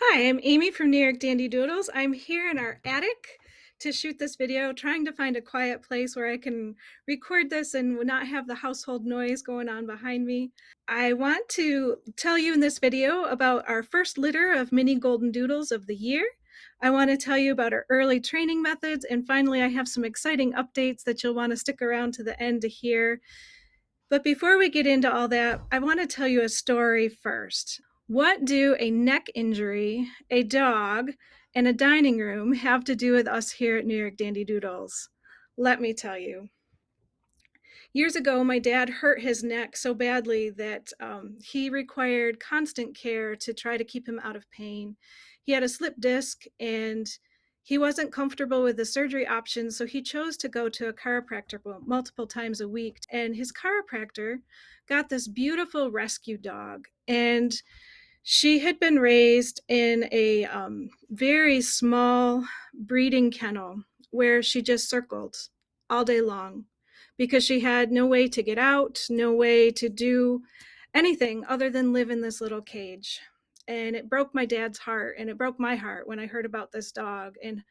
Hi, I'm Amy from New York Dandy Doodles. I'm here in our attic to shoot this video, trying to find a quiet place where I can record this and not have the household noise going on behind me. I want to tell you in this video about our first litter of mini golden doodles of the year. I want to tell you about our early training methods, and finally I have some exciting updates that you'll want to stick around to the end to hear. But before we get into all that, I want to tell you a story first. What do a neck injury, a dog, and a dining room have to do with us here at New York Dandy Doodles? Let me tell you. Years ago, my dad hurt his neck so badly that he required constant care to try to keep him out of pain. He had a slip disc and he wasn't comfortable with the surgery options, so he chose to go to a chiropractor multiple times a week. And his chiropractor got this beautiful rescue dog. And she had been raised in a very small breeding kennel where she just circled all day long because she had no way to get out, no way to do anything other than live in this little cage. And it broke my dad's heart, and it broke my heart when I heard about this dog and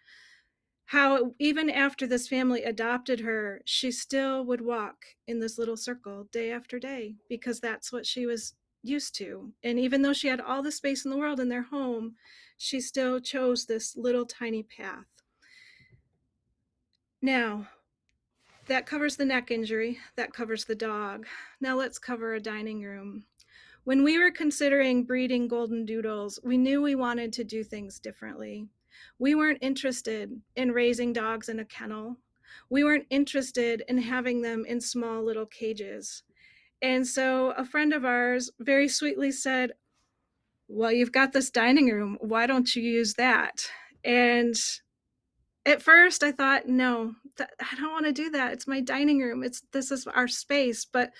how even after this family adopted her, she still would walk in this little circle day after day because that's what she was used to. And even though she had all the space in the world in their home, she still chose this little tiny path. Now, that covers the neck injury, that covers the dog. Now let's cover a dining room. When we were considering breeding golden doodles, we knew we wanted to do things differently. We weren't interested in raising dogs in a kennel. We weren't interested in having them in small little cages. And so a friend of ours very sweetly said, "Well, you've got this dining room. Why don't you use that?" And at first I thought, no, I don't want to do that. It's my dining room. This is our space. But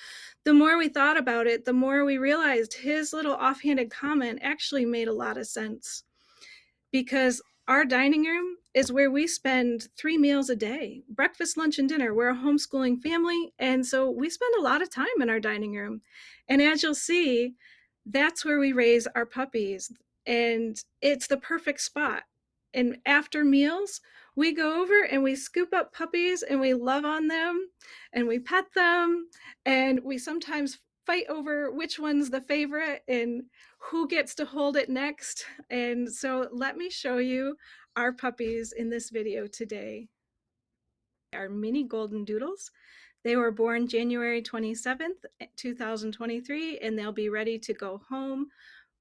the more we thought about it, the more we realized his little offhanded comment actually made a lot of sense, because our dining room is where we spend 3 meals a day, breakfast, lunch, and dinner. We're a homeschooling family, and so we spend a lot of time in our dining room. And as you'll see, that's where we raise our puppies, and it's the perfect spot. And after meals, we go over and we scoop up puppies and we love on them and we pet them, and we sometimes fight over which one's the favorite and who gets to hold it next. And so let me show you our puppies in this video today. Our mini golden doodles. They were born January 27th, 2023, and they'll be ready to go home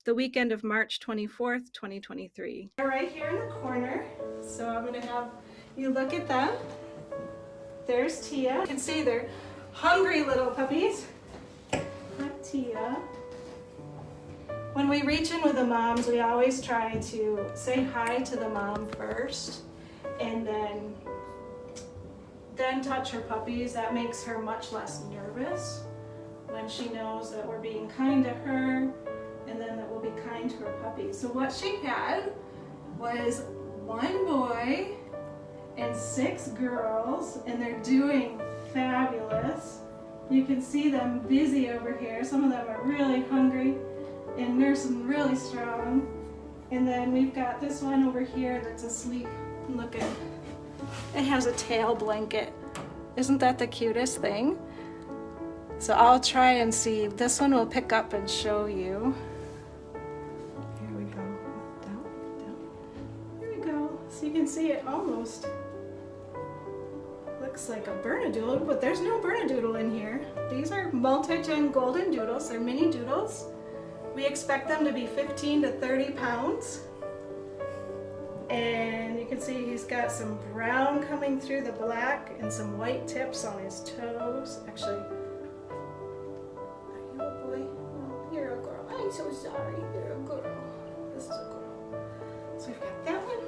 the weekend of March 24th, 2023. They're right here in the corner, so I'm going to have you look at them. There's Tia. You can see they're hungry little puppies. Hi, Tia. When we reach in with the moms, we always try to say hi to the mom first and then touch her puppies. That makes her much less nervous when she knows that we're being kind to her and then that we'll be kind to her puppies. So what she had was 1 boy and 6 girls, and they're doing fabulous. You can see them busy over here. Some of them are really hungry and nursing really strong. And then we've got this one over here that's asleep. Look at it. It has a tail blanket. Isn't that the cutest thing? So I'll try and see. This one will pick up and show you. Here we go. Down, down. Here we go. So you can see it almost looks like a Bernedoodle, but there's no Bernedoodle in here. These are multi-gen golden doodles. They're mini doodles. We expect them to be 15 to 30 pounds. And you can see he's got some brown coming through the black and some white tips on his toes. Actually, are you a boy? No, you're a girl. I'm so sorry. You're a girl. This is a girl. So we've got that one.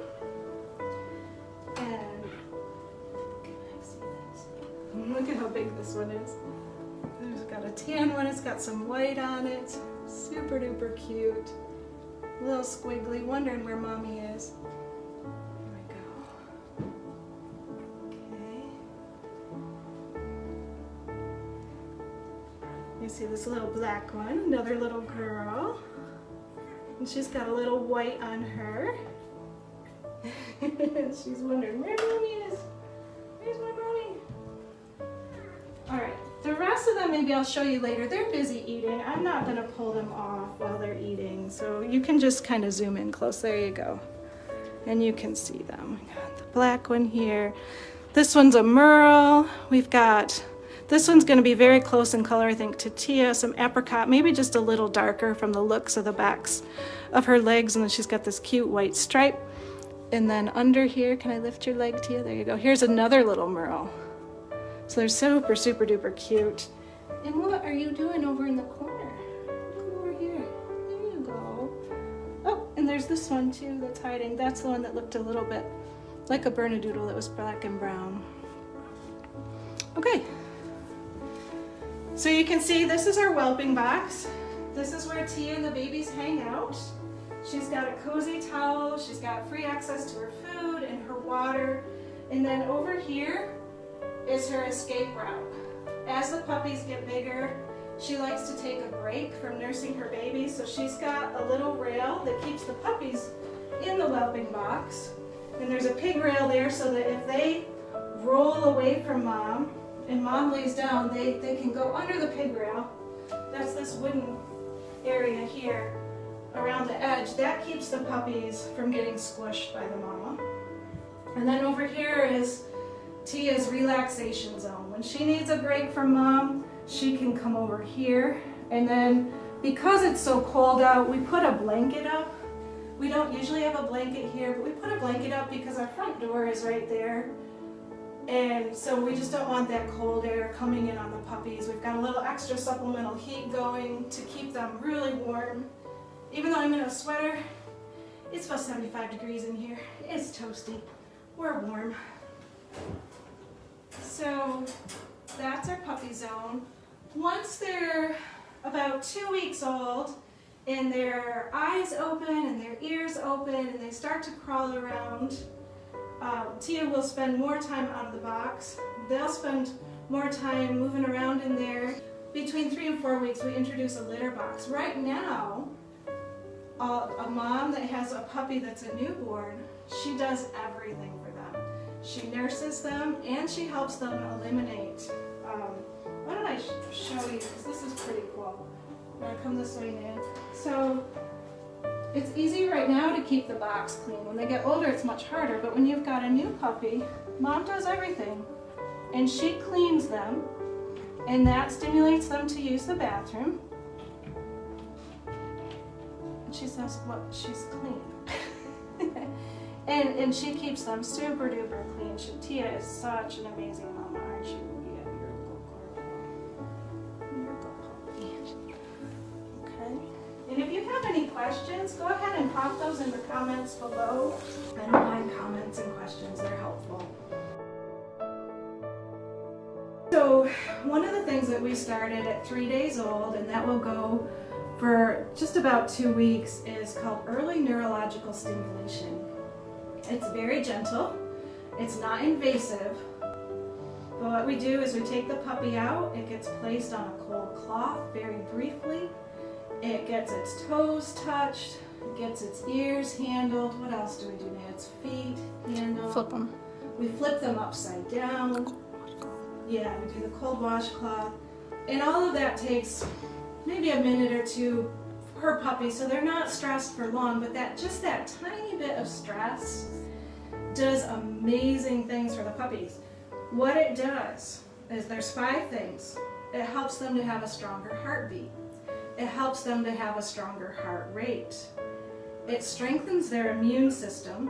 And can I see this? Look at how big this one is. There's got a tan one. It's got some white on it. Super duper cute. A little squiggly, wondering where mommy is. Here we go. Okay. You see this little black one, another little girl. And she's got a little white on her. She's wondering where mommy is. Where's my mommy? All right, the rest of them maybe I'll show you later. They're busy eating. I'm not gonna pull them off while they're eating. So you can just kind of zoom in close. There you go. And you can see them. We got the black one here. This one's a merle. We've got, this one's gonna be very close in color, I think, to Tia, some apricot, maybe just a little darker from the looks of the backs of her legs. And then she's got this cute white stripe. And then under here, can I lift your leg, Tia? There you go. Here's another little merle. So they're super, super duper cute. And what are you doing over in the corner? Come over here. There you go. Oh, and there's this one too that's hiding. That's the one that looked a little bit like a Bernedoodle that was black and brown. Okay. So you can see this is our whelping box. This is where Tia and the babies hang out. She's got a cozy towel, she's got free access to her food and her water. And then over here is her escape route. As the puppies get bigger, she likes to take a break from nursing her baby. So she's got a little rail that keeps the puppies in the whelping box. And there's a pig rail there so that if they roll away from mom and mom lays down, they can go under the pig rail. That's this wooden area here around the edge. That keeps the puppies from getting squished by the mama. And then over here is Tia's relaxation zone. When she needs a break from mom, she can come over here. And then because it's so cold out, we put a blanket up. We don't usually have a blanket here, but we put a blanket up because our front door is right there. And so we just don't want that cold air coming in on the puppies. We've got a little extra supplemental heat going to keep them really warm. Even though I'm in a sweater, it's about 75 degrees in here. It's toasty. We're warm. So that's our puppy zone. Once they're about 2 weeks old and their eyes open and their ears open and they start to crawl around, Tia will spend more time out of the box. They'll spend more time moving around in there. Between 3 and 4 weeks, we introduce a litter box. Right now, a mom that has a puppy that's a newborn, she does everything for them. She nurses them and she helps them eliminate. Why don't I show you, because this is pretty cool. I'm going to come this way now. So it's easy right now to keep the box clean. When they get older, it's much harder, but when you've got a new puppy, mom does everything. And she cleans them, and that stimulates them to use the bathroom. She says, well, she's clean. and she keeps them super duper clean. Tia is such an amazing mama, aren't you? Yeah, you're a good girl. You're a good puppy. Okay. And if you have any questions, go ahead and pop those in the comments below. I don't mind comments and questions, they're helpful. So one of the things that we started at 3 days old, and that will go for just about 2 weeks, is called early neurological stimulation. It's very gentle, it's not invasive, but what we do is we take the puppy out, it gets placed on a cold cloth very briefly, it gets its toes touched, it gets its ears handled. What else do we do now? Its feet handled. Flip them. We flip them upside down. Yeah, we do the cold washcloth. And all of that takes maybe a minute or two per puppy, so they're not stressed for long, but just that tiny bit of stress does amazing things for the puppies. What it does is there's 5 things. It helps them to have a stronger heartbeat. It helps them to have a stronger heart rate. It strengthens their immune system.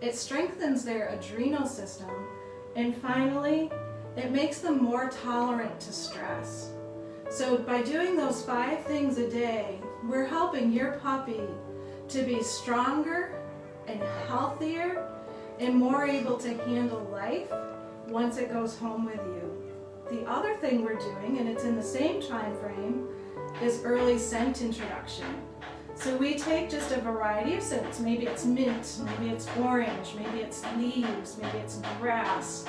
It strengthens their adrenal system. And finally, it makes them more tolerant to stress. So by doing those 5 things a day, we're helping your puppy to be stronger and healthier and more able to handle life once it goes home with you. The other thing we're doing, and it's in the same time frame, is early scent introduction. So we take just a variety of scents. Maybe it's mint, maybe it's orange, maybe it's leaves, maybe it's grass,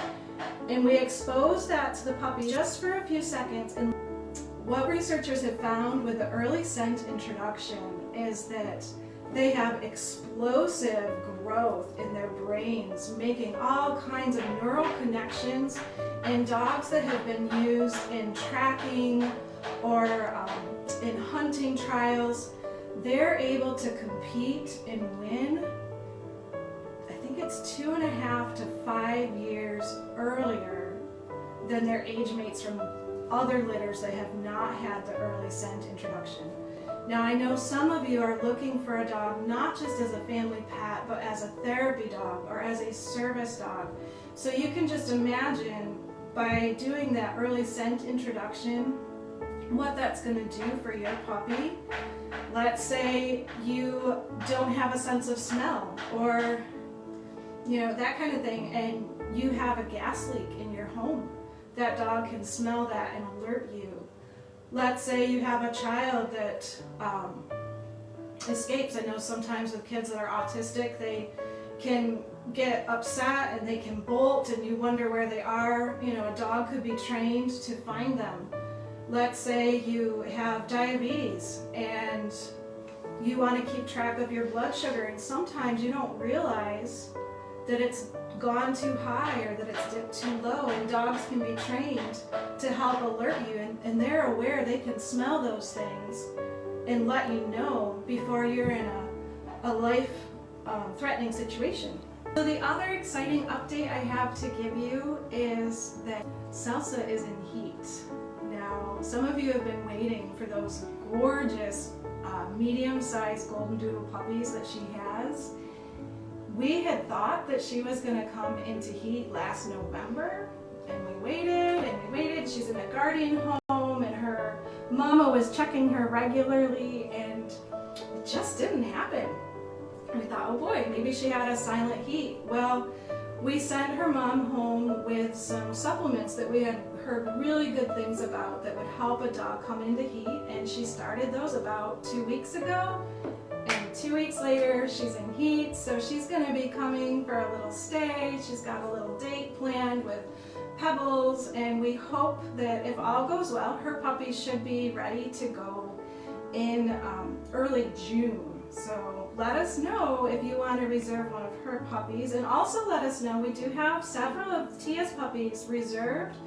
and we expose that to the puppy just for a few seconds. And what researchers have found with the early scent introduction is that they have explosive growth in their brains, making all kinds of neural connections. And dogs that have been used in tracking or in hunting trials, they're able to compete and win. I think it's 2.5 to 5 years earlier than their age mates from other litters that have not had the early scent introduction. Now I know some of you are looking for a dog not just as a family pet, but as a therapy dog or as a service dog. So you can just imagine by doing that early scent introduction, what that's going to do for your puppy. Let's say you don't have a sense of smell or that kind of thing, and you have a gas leak in your home. That dog can smell that and alert you. Let's say you have a child that escapes. I know sometimes with kids that are autistic, they can get upset and they can bolt and you wonder where they are. A dog could be trained to find them. Let's say you have diabetes and you want to keep track of your blood sugar, and sometimes you don't realize that it's gone too high or that it's dipped too low, and dogs can be trained to help alert you, and they're aware. They can smell those things and let you know before you're in a life-threatening situation. So the other exciting update I have to give you is that Salsa is in heat. Now, some of you have been waiting for those gorgeous medium-sized Goldendoodle puppies that she has. We had thought that she was going to come into heat last November, and we waited and we waited. She's in a guardian home and her mama was checking her regularly, and it just didn't happen. We thought, oh boy, maybe she had a silent heat. Well, we sent her mom home with some supplements that we had heard really good things about that would help a dog come into heat, and she started those about 2 weeks ago. And 2 weeks later, she's in heat, so she's going to be coming for a little stay. She's got a little date planned with Pebbles, and we hope that if all goes well, her puppy should be ready to go in early June. So let us know if you want to reserve one of her puppies, and also let us know we do have several of Tia's puppies reserved,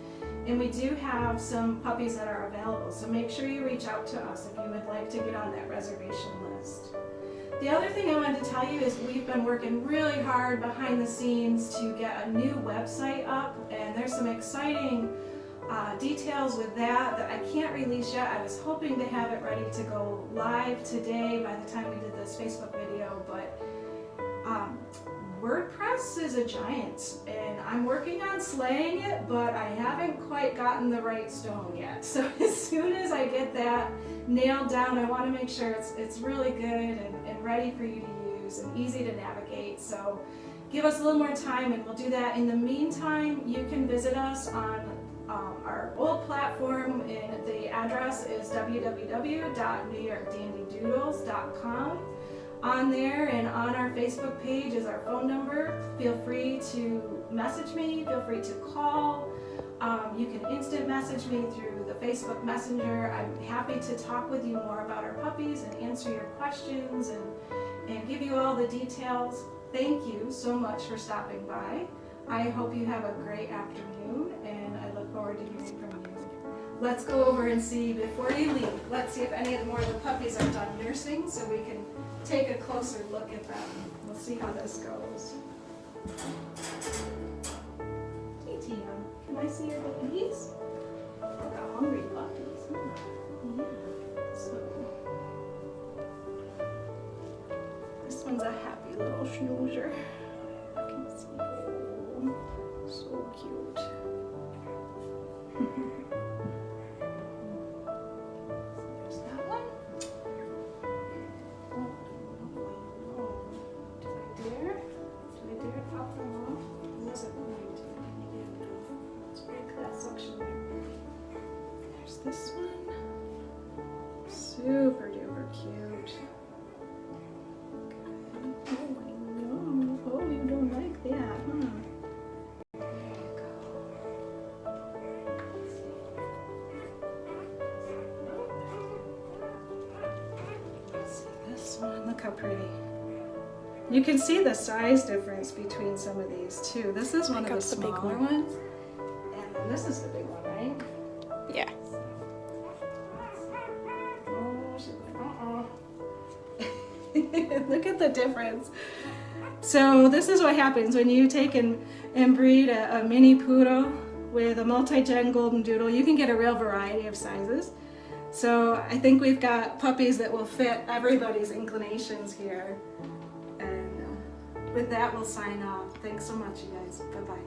and we do have some puppies that are available. So make sure you reach out to us if you would like to get on that reservation list. The other thing I wanted to tell you is we've been working really hard behind the scenes to get a new website up, and there's some exciting details with that I can't release yet. I was hoping to have it ready to go live today by the time we did this Facebook video, but WordPress is a giant, and I'm working on slaying it, but I haven't quite gotten the right stone yet. So as soon as I get that nailed down, I want to make sure it's really good and ready for you to use and easy to navigate. So give us a little more time and we'll do that. In the meantime, you can visit us on our old platform, and the address is www.newyorkdandydoodles.com. On there and on our Facebook page is our phone number. Feel free to message me, feel free to call. You can instant message me through the Facebook Messenger. I'm happy to talk with you more about our puppies and answer your questions and give you all the details. Thank you so much for stopping by. I hope you have a great afternoon, and I look forward to hearing from you. Let's go over and see, before you leave, let's see if any more of the puppies are done nursing so we can take a closer look at them. We'll see how this goes. Hey Tia, can I see your babies? Look how hungry puppies. Yeah. So this one's a happy little snoozer. I can see. Oh, so cute. There's that one. Do I dare pop them off? I wasn't going to. Yeah, let's break that suction there. There's this one. Super duper cute. Okay. Oh, I know. Oh, you don't like that, huh? pretty. You can see the size difference between some of these too. This is one of the smaller ones. And then this is the big one, right? Yeah. Look at the difference. So this is what happens when you take and breed a mini poodle with a multi-gen golden doodle. You can get a real variety of sizes. So I think we've got puppies that will fit everybody's inclinations here. And with that, we'll sign off. Thanks so much, you guys. Bye-bye.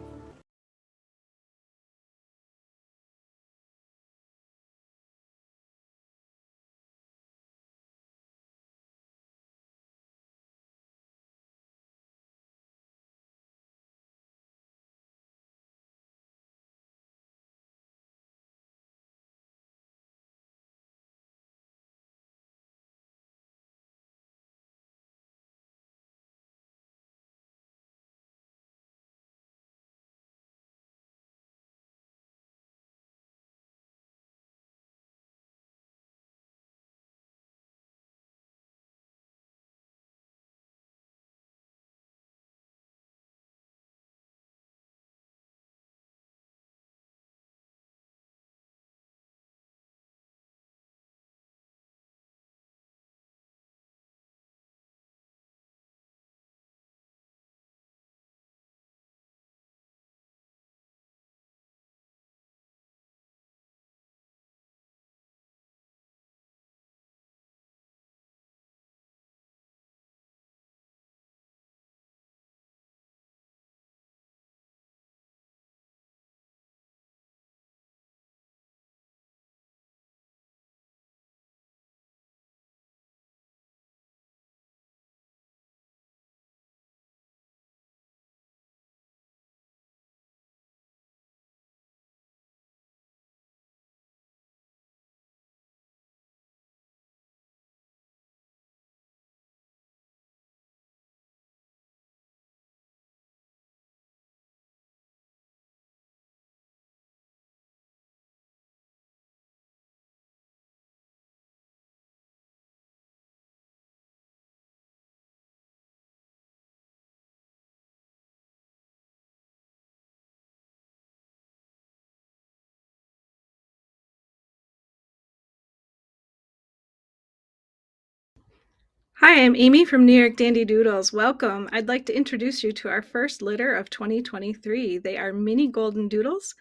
Hi, I'm Amy from New York Dandy Doodles. Welcome. I'd like to introduce you to our first litter of 2023. They are mini golden doodles.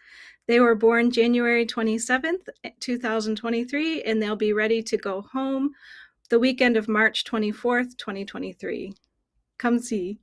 They were born January 27th, 2023, and they'll be ready to go home the weekend of March 24th, 2023. Come see.